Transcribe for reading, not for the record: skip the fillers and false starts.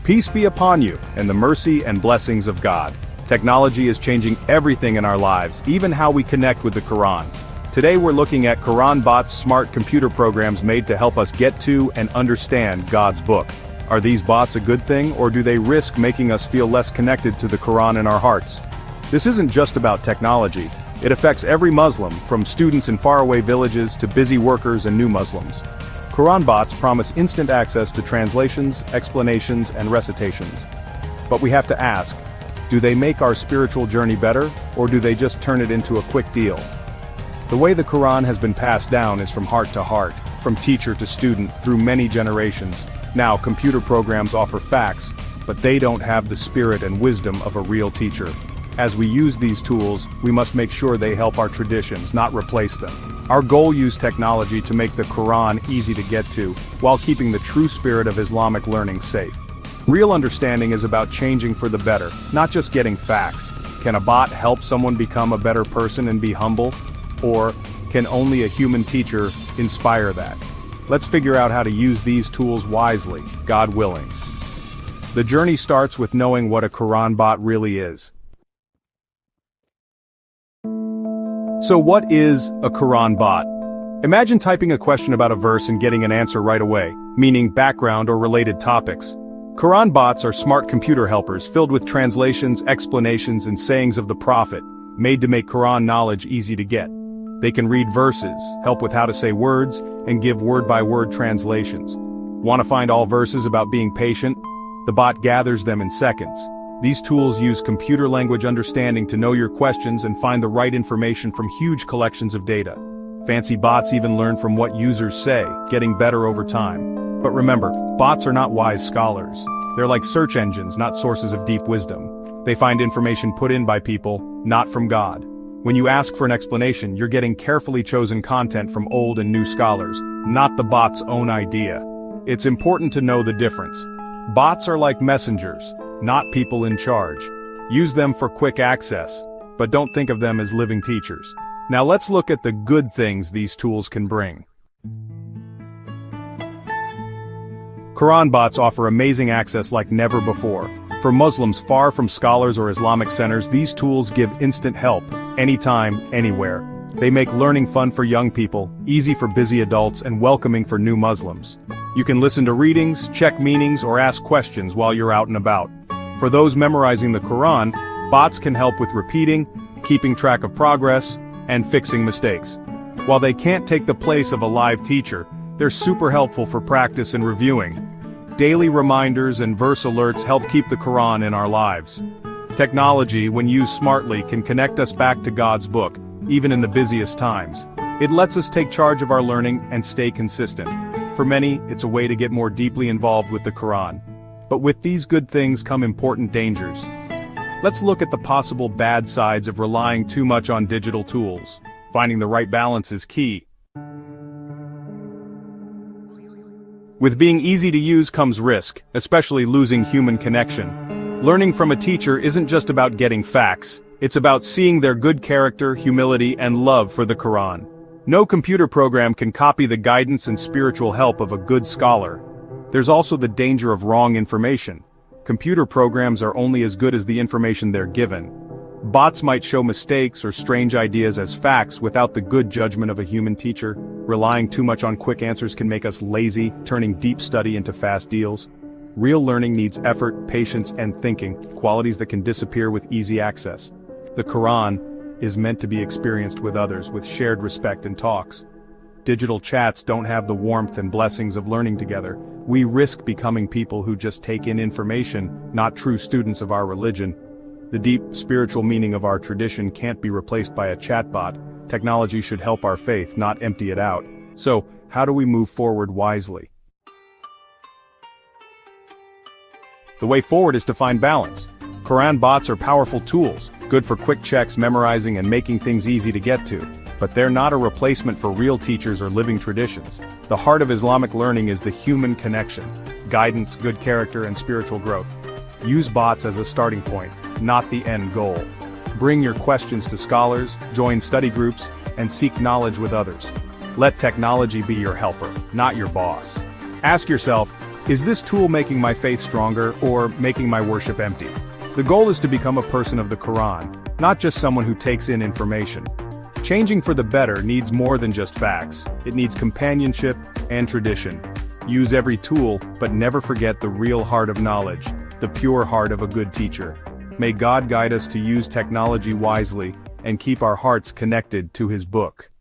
Peace be upon you, and the mercy and blessings of God. Technology is changing everything in our lives, even how we connect with the Quran. Today we're looking at Quran Bots, smart computer programs made to help us get to and understand God's book. Are these bots a good thing, or do they risk making us feel less connected to the Quran in our hearts? This isn't just about technology. It affects every Muslim, from students in faraway villages to busy workers and new Muslims. Quran bots promise instant access to translations, explanations, and recitations. But we have to ask, do they make our spiritual journey better, or do they just turn it into a quick deal? The way the Quran has been passed down is from heart to heart, from teacher to student, through many generations. Now, computer programs offer facts, but they don't have the spirit and wisdom of a real teacher. As we use these tools, we must make sure they help our traditions, not replace them. Our goal: use technology to make the Quran easy to get to, while keeping the true spirit of Islamic learning safe. Real understanding is about changing for the better, not just getting facts. Can a bot help someone become a better person and be humble? Or can only a human teacher inspire that? Let's figure out how to use these tools wisely, God willing. The journey starts with knowing what a Quran bot really is. So what is a Quran bot? Imagine typing a question about a verse and getting an answer right away, meaning background or related topics. Quran bots are smart computer helpers filled with translations, explanations, and sayings of the Prophet, made to make Quran knowledge easy to get. They can read verses, help with how to say words, and give word-by-word translations. Want to find all verses about being patient? The bot gathers them in seconds. These tools use computer language understanding to know your questions and find the right information from huge collections of data. Fancy bots even learn from what users say, getting better over time. But remember, bots are not wise scholars. They're like search engines, not sources of deep wisdom. They find information put in by people, not from God. When you ask for an explanation, you're getting carefully chosen content from old and new scholars, not the bot's own idea. It's important to know the difference. Bots are like messengers, not people in charge. Use them for quick access, but don't think of them as living teachers. Now let's look at the good things these tools can bring. Quran bots offer amazing access like never before. For Muslims far from scholars or Islamic centers, these tools give instant help, anytime, anywhere. They make learning fun for young people, easy for busy adults, and welcoming for new Muslims. You can listen to readings, check meanings, or ask questions while you're out and about. For those memorizing the Quran, bots can help with repeating, keeping track of progress, and fixing mistakes. While they can't take the place of a live teacher, they're super helpful for practice and reviewing. Daily reminders and verse alerts help keep the Quran in our lives. Technology, when used smartly, can connect us back to God's book, even in the busiest times. It lets us take charge of our learning and stay consistent. For many, it's a way to get more deeply involved with the Quran. But with these good things come important dangers. Let's look at the possible bad sides of relying too much on digital tools. Finding the right balance is key. With being easy to use comes risk, especially losing human connection. Learning from a teacher isn't just about getting facts, it's about seeing their good character, humility, and love for the Quran. No computer program can copy the guidance and spiritual help of a good scholar. There's also the danger of wrong information. Computer programs are only as good as the information they're given. Bots might show mistakes or strange ideas as facts without the good judgment of a human teacher. Relying too much on quick answers can make us lazy, turning deep study into fast deals. Real learning needs effort, patience, and thinking, qualities that can disappear with easy access. The Quran is meant to be experienced with others, with shared respect and talks. Digital chats don't have the warmth and blessings of learning together. We risk becoming people who just take in information, not true students of our religion. The deep, spiritual meaning of our tradition can't be replaced by a chatbot. Technology should help our faith, not empty it out. So, how do we move forward wisely? The way forward is to find balance. Quran bots are powerful tools, good for quick checks, memorizing, and making things easy to get to. But they're not a replacement for real teachers or living traditions. The heart of Islamic learning is the human connection, guidance, good character, and spiritual growth. Use bots as a starting point, not the end goal. Bring your questions to scholars, join study groups, and seek knowledge with others. Let technology be your helper, not your boss. Ask yourself, Is this tool making my faith stronger or making my worship empty? The goal is to become a person of the Quran, not just someone who takes in information. Changing for the better needs more than just facts. It needs companionship and tradition. Use every tool, but never forget the real heart of knowledge, the pure heart of a good teacher. May God guide us to use technology wisely and keep our hearts connected to His book.